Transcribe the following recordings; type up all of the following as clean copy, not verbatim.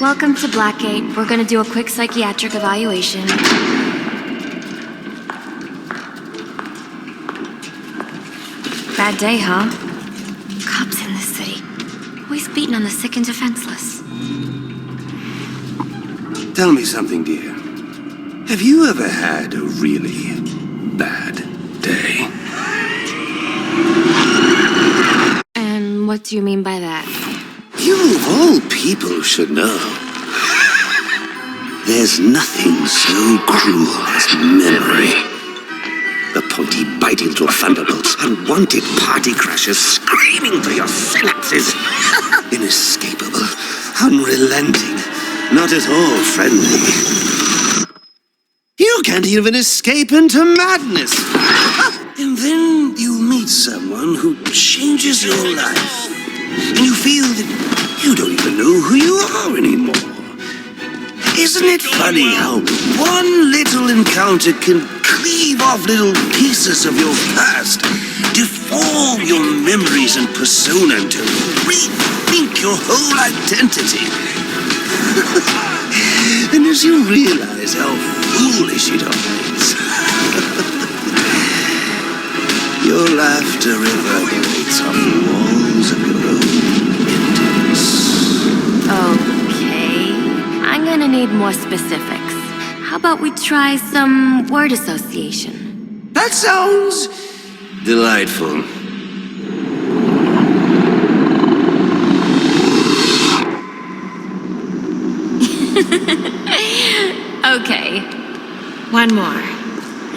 Welcome to Blackgate. We're gonna do a quick psychiatric evaluation. Bad day, huh? Cops in this city. Always beating on the sick and defenseless. Tell me something, dear. Have you ever had a really bad day? And what do you mean by that? You, of all people, should know. There's nothing so cruel as memory. The pointy, biting little thunderbolts, unwanted party crashers screaming for your synapses. Inescapable, unrelenting, not at all friendly. You can't even escape into madness. And then you meet someone who changes your life. And you feel that you don't even know who you are anymore. Isn't it funny how one little encounter can cleave off little pieces of your past, deform your memories and persona, and to rethink your whole identity? And as you realize how foolish it all is, your laughter reverberates off the walls of your own emptiness. Okay. I'm gonna need more specifics. How about we try some word association? That sounds delightful. Okay. One more.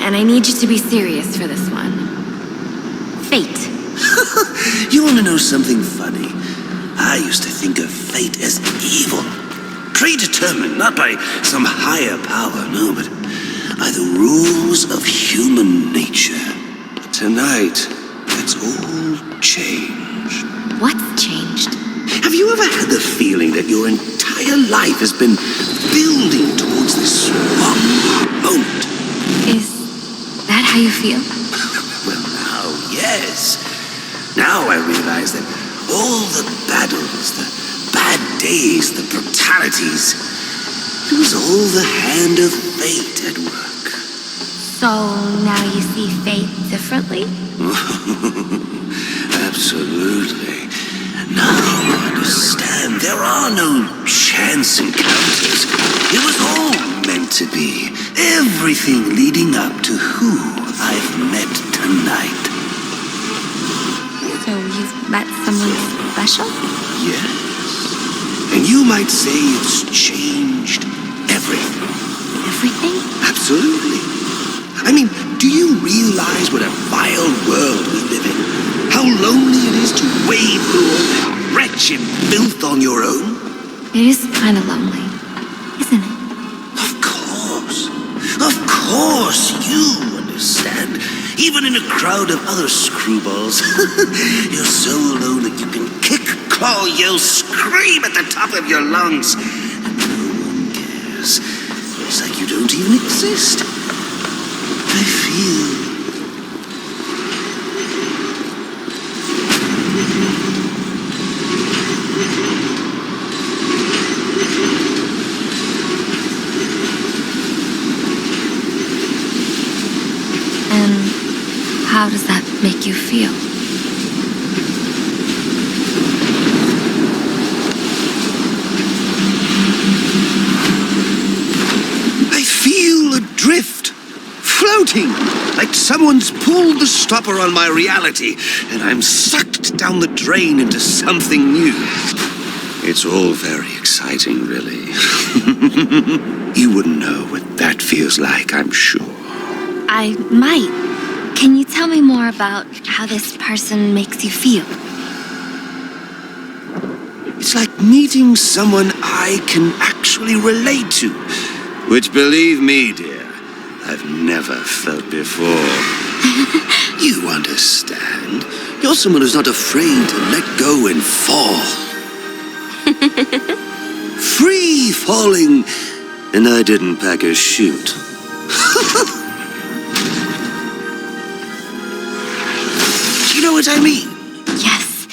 And I need you to be serious for this one. Fate. You want to know something funny? I used to think of fate as evil. Predetermined, not by some higher power, no, but by the rules of human nature. Tonight, that's all changed. What's changed? Have you ever had the feeling that your entire life has been building towards this one moment? Is that how you feel? Well, now, yes. Now I realize that all the battles, the bad days, the brutalities, it was all the hand of fate at work. So now you see fate differently? Absolutely. Now I understand there are no chance encounters. It was all meant to be. Everything leading up to who I've met tonight. So you've met someone special? Yes. And you might say it's changed everything. Everything? Absolutely. I mean, do you realize what a vile world we live in? How lonely it is to wade through all that wretched filth on your own? It is kind of lonely, isn't it? Of course. Of course, you understand. Even in a crowd of other screwballs, you're so alone that you can kick, claw, yell, scream at the top of your lungs. And no one cares. It's like you don't even exist. I feel... And how does that make you feel? I feel adrift, floating, like someone's pulled the stopper on my reality, and I'm sucked down the drain into something new. It's all very exciting, really. You wouldn't know what that feels like, I'm sure. I might. Can you tell me more about how this person makes you feel? It's like meeting someone I can actually relate to. Which, believe me, dear, I've never felt before. You understand. You're someone who's not afraid to let go and fall. Free falling, and I didn't pack a chute. You know what I mean? Yes.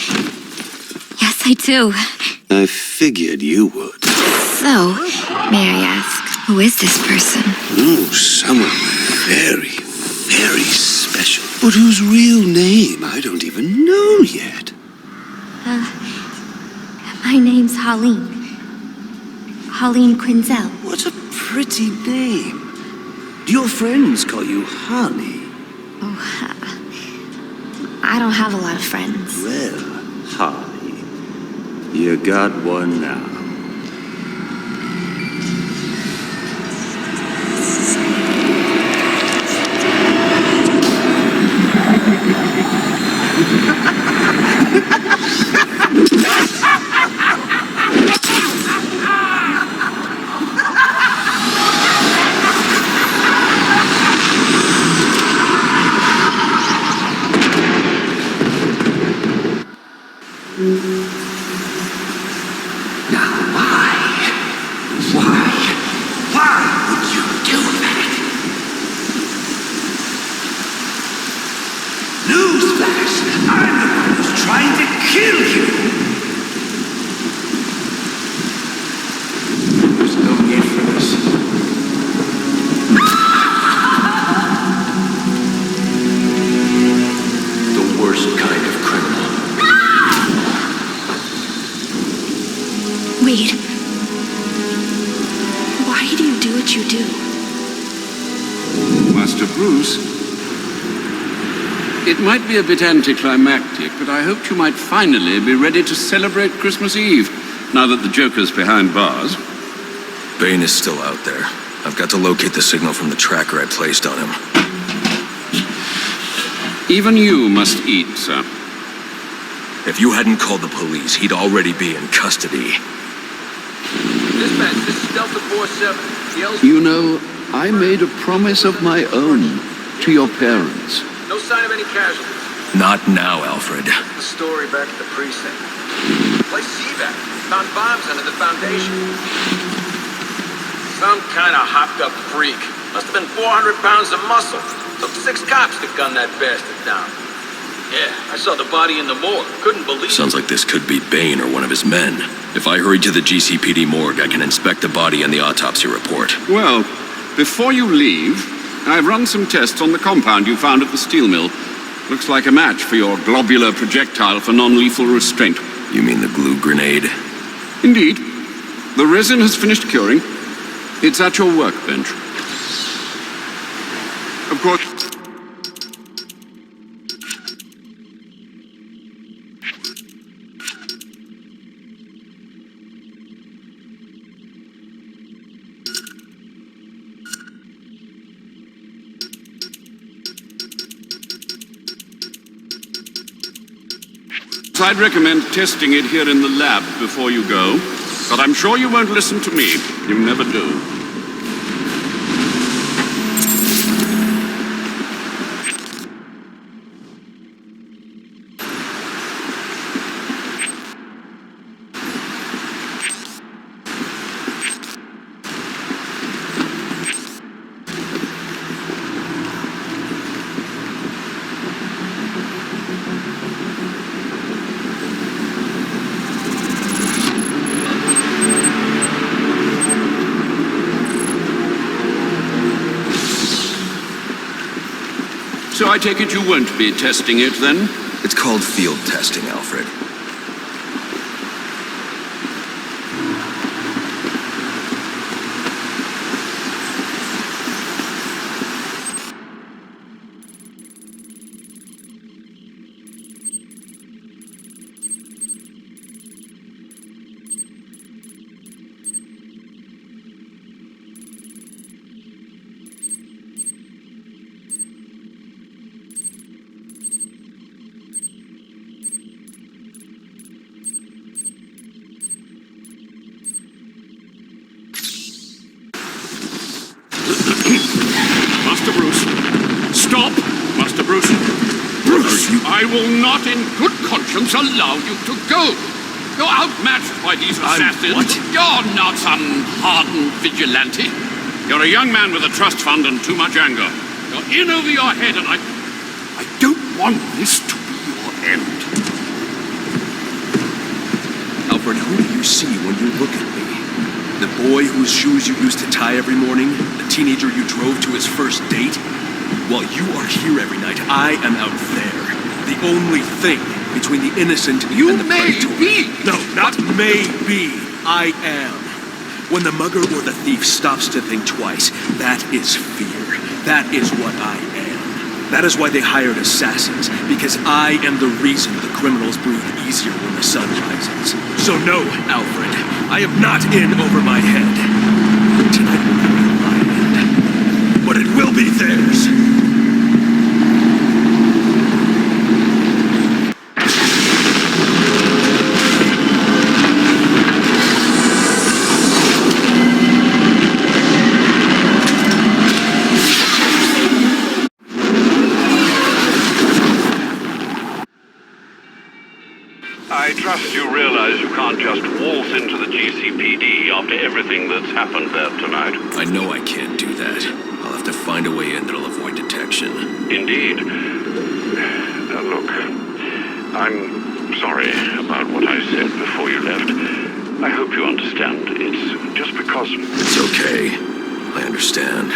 Yes, I do. I figured you would. So, may I ask, who is this person? Oh, someone very, very special. But whose real name I don't even know yet. My name's Harleen. Harleen Quinzel. What a pretty name. Do your friends call you Harley? Oh, I don't have a lot of friends. Well, Harley, you got one now. Wait. Why do you do what you do? Master Bruce, it might be a bit anticlimactic, but I hoped you might finally be ready to celebrate Christmas Eve, now that the Joker's behind bars. Bane is still out there. I've got to locate the signal from the tracker I placed on him. Even you must eat, sir. If you hadn't called the police, he'd already be in custody. Dispatch, this is Delta 47. You know, I made a promise of my own to your parents. No sign of any casualties. Not now, Alfred. The story back at the precinct. Place CVAC. Found bombs under the foundation. Some kind of hopped-up freak. Must have been 400 pounds of muscle. Took 6 cops to gun that bastard down. Yeah, I saw the body in the morgue. Couldn't believe it. Sounds like this could be Bane or one of his men. If I hurry to the GCPD morgue, I can inspect the body and the autopsy report. Well, before you leave, I've run some tests on the compound you found at the steel mill. Looks like a match for your globular projectile for non-lethal restraint. You mean the glue grenade? Indeed. The resin has finished curing. It's at your workbench. Of course... I'd recommend testing it here in the lab before you go, but I'm sure you won't listen to me. You never do. So I take it you won't be testing it, then? It's called field testing, Alfred. Master Bruce. Stop! Master Bruce. Bruce, I will not in good conscience allow you to go. You're outmatched by these assassins. What? You're not some hardened vigilante. You're a young man with a trust fund and too much anger. You're in over your head, and I don't want this to be your end. Alfred, who do you see when you look at me? The boy whose shoes you used to tie every morning? The teenager you drove to his first date? While you are here every night, I am out there. The only thing between the innocent and the predator. No, not maybe. I am. When the mugger or the thief stops to think twice, that is fear. That is what I am. That is why they hired assassins, because I am the reason the criminals breathe easier when the sun rises. So no, Alfred, I am not in over my head. Tonight will not be my end, but it will be theirs. I trust you realize you can't just waltz into the GCPD after everything that's happened there tonight. I know I can't do that. I'll have to find a way in that'll avoid detection. Indeed. Look, I'm sorry about what I said before you left. I hope you understand. It's just because... It's okay. I understand.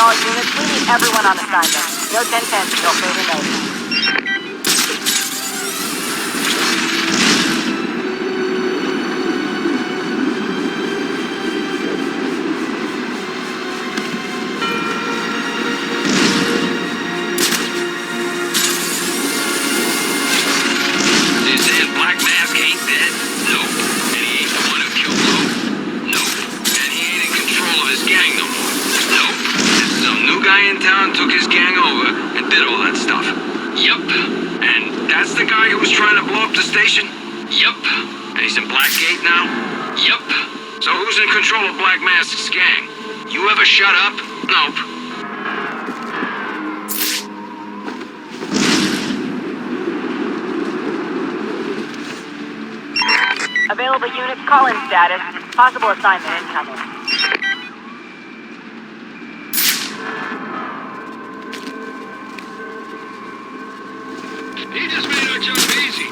all units, we need everyone on assignment. No 10-10s, no further notice. Took his gang over and did all that stuff. Yup. And that's the guy who was trying to blow up the station? Yup. And he's in Blackgate now? Yup. So who's in control of Black Mask's gang? You ever shut up? Nope. Available units, call-in status. Possible assignment incoming. He just made our job easy.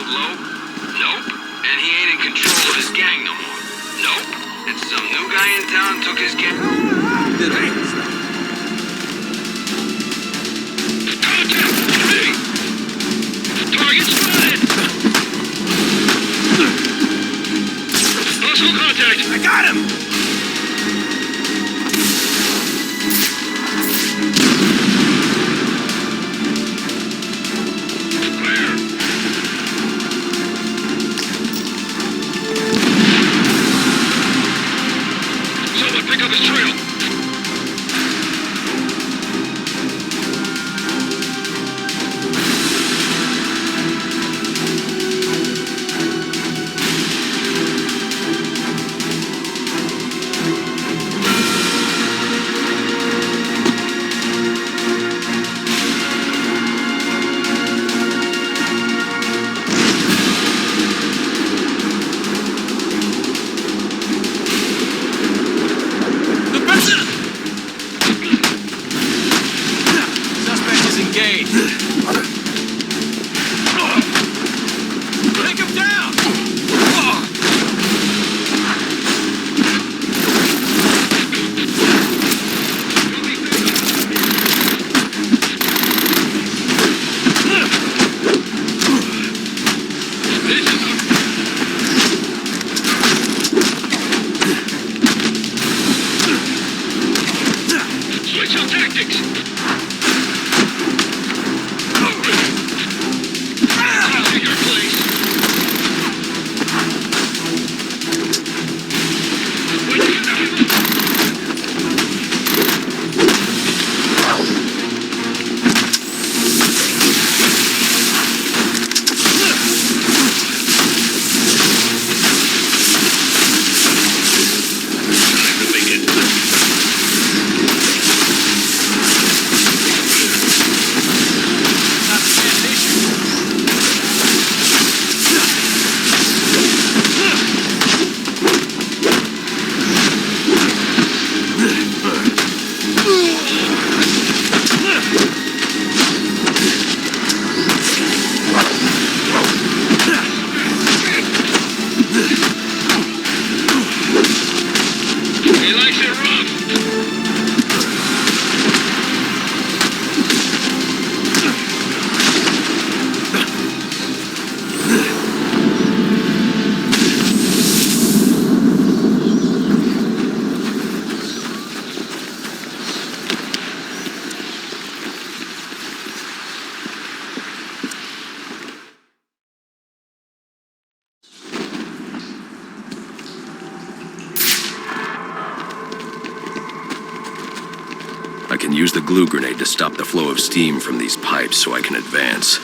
killed Lowe? Nope. And he ain't in control of his gang no more? Nope. And some new guy in town took his gang... Contact! Me! Target spotted! Possible contact! I got him! Someone pick up his trail! Suspect is engaged. Take him down! Switch on tactics! I'll take your place. He likes it rough. I can use the glue grenade to stop the flow of steam from these pipes so I can advance.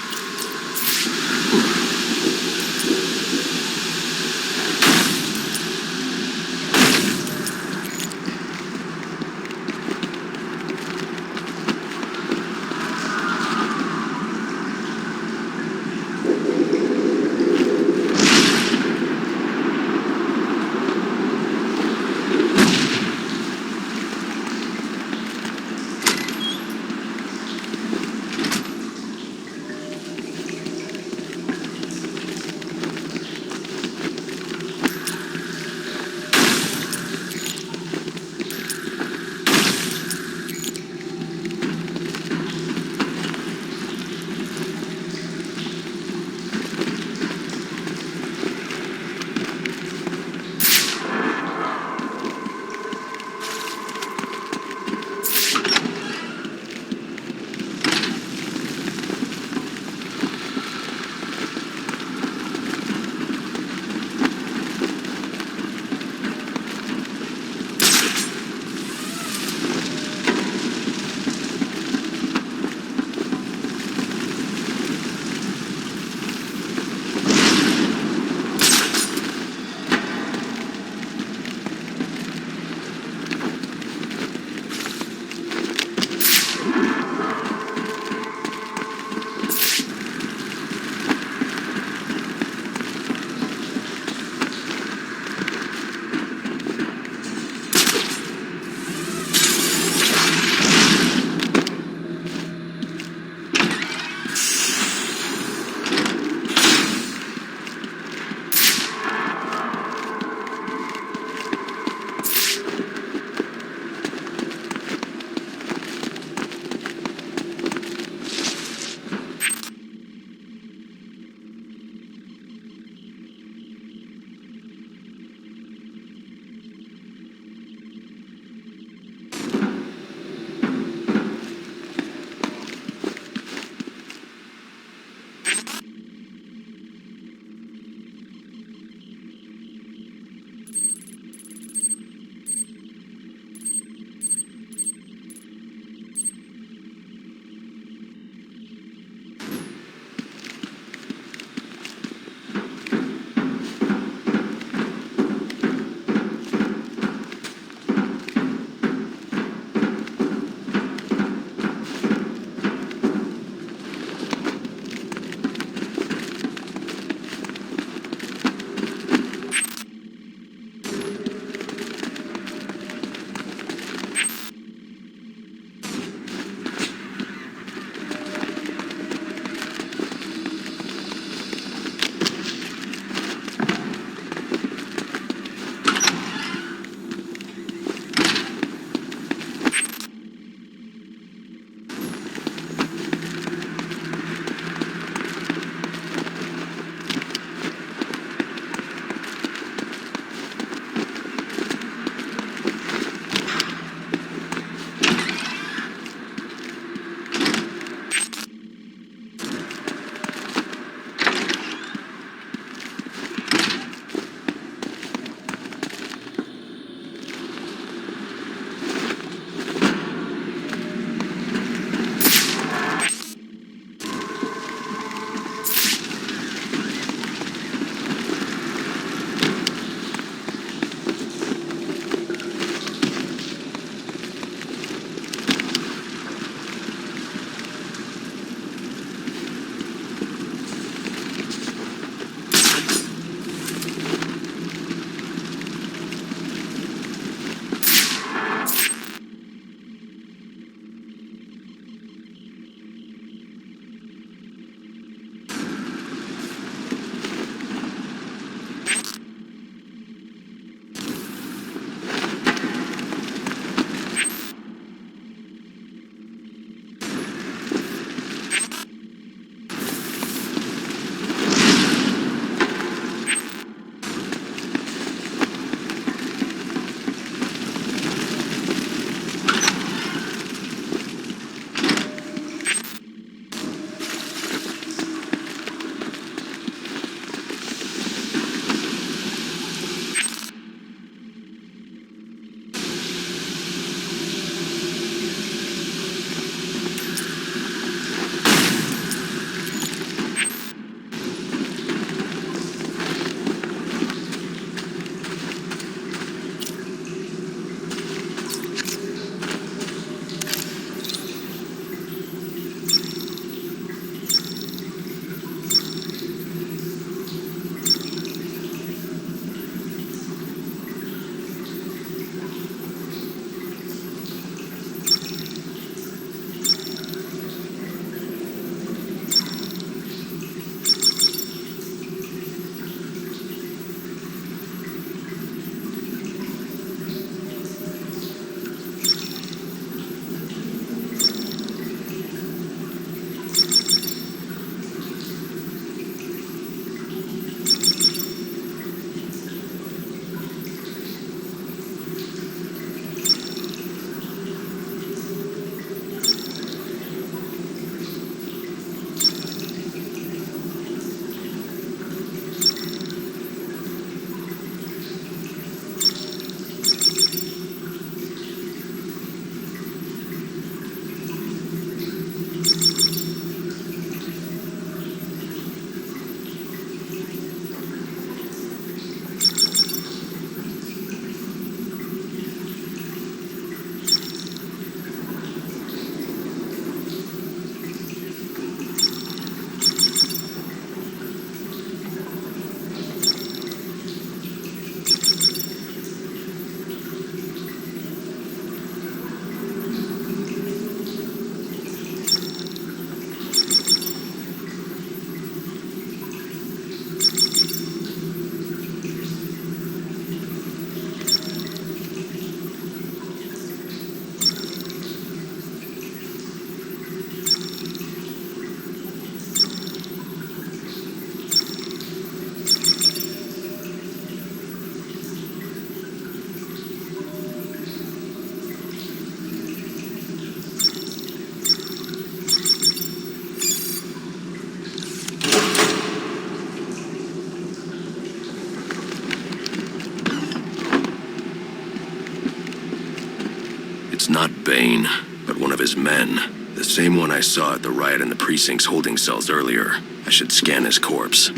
It's not Bane, but one of his men. The same one I saw at the riot in the precinct's holding cells earlier. I should scan his corpse.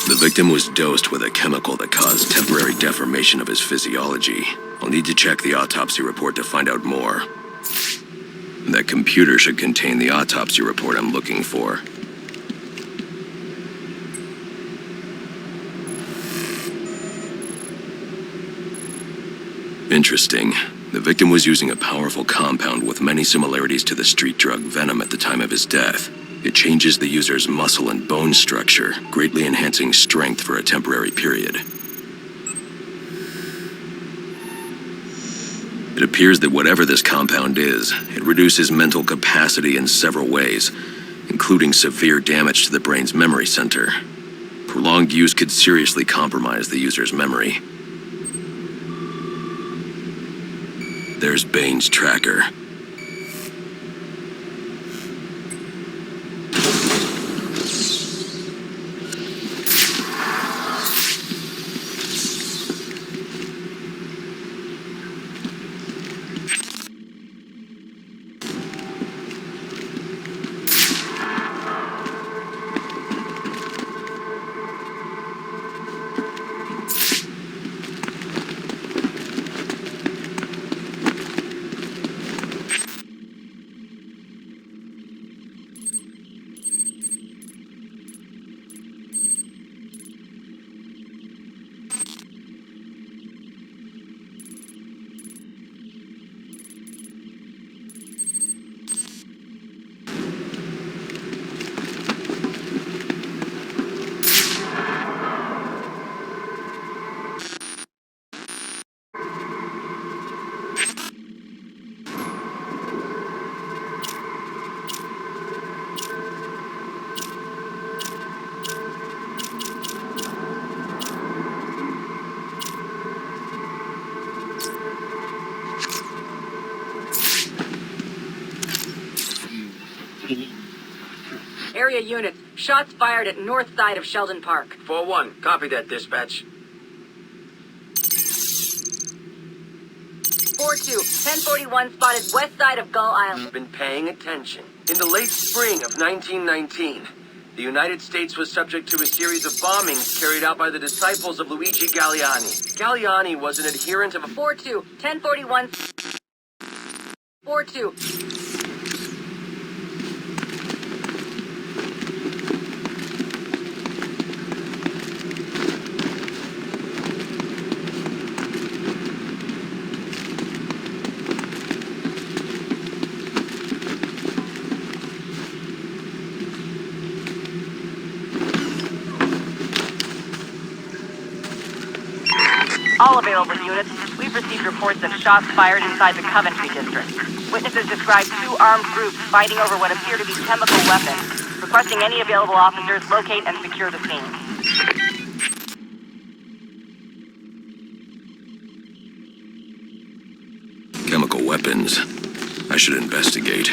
The victim was dosed with a chemical that caused temporary deformation of his physiology. I'll need to check the autopsy report to find out more. That computer should contain the autopsy report I'm looking for. Interesting. The victim was using a powerful compound with many similarities to the street drug Venom at the time of his death. It changes the user's muscle and bone structure, greatly enhancing strength for a temporary period. It appears that whatever this compound is, it reduces mental capacity in several ways, including severe damage to the brain's memory center. Prolonged use could seriously compromise the user's memory. There's Bane's tracker. Area unit, shots fired at north side of Sheldon Park. 4-1, copy that, dispatch. 4-2, 1041 spotted west side of Gull Island. Been paying attention. In the late spring of 1919, the United States was subject to a series of bombings carried out by the disciples of Luigi Galliani. Galliani was an adherent of 4-2, 1041. 4-2. All available units, we've received reports of shots fired inside the Coventry district. Witnesses describe two armed groups fighting over what appear to be chemical weapons. Requesting any available officers locate and secure the scene. Chemical weapons. I should investigate.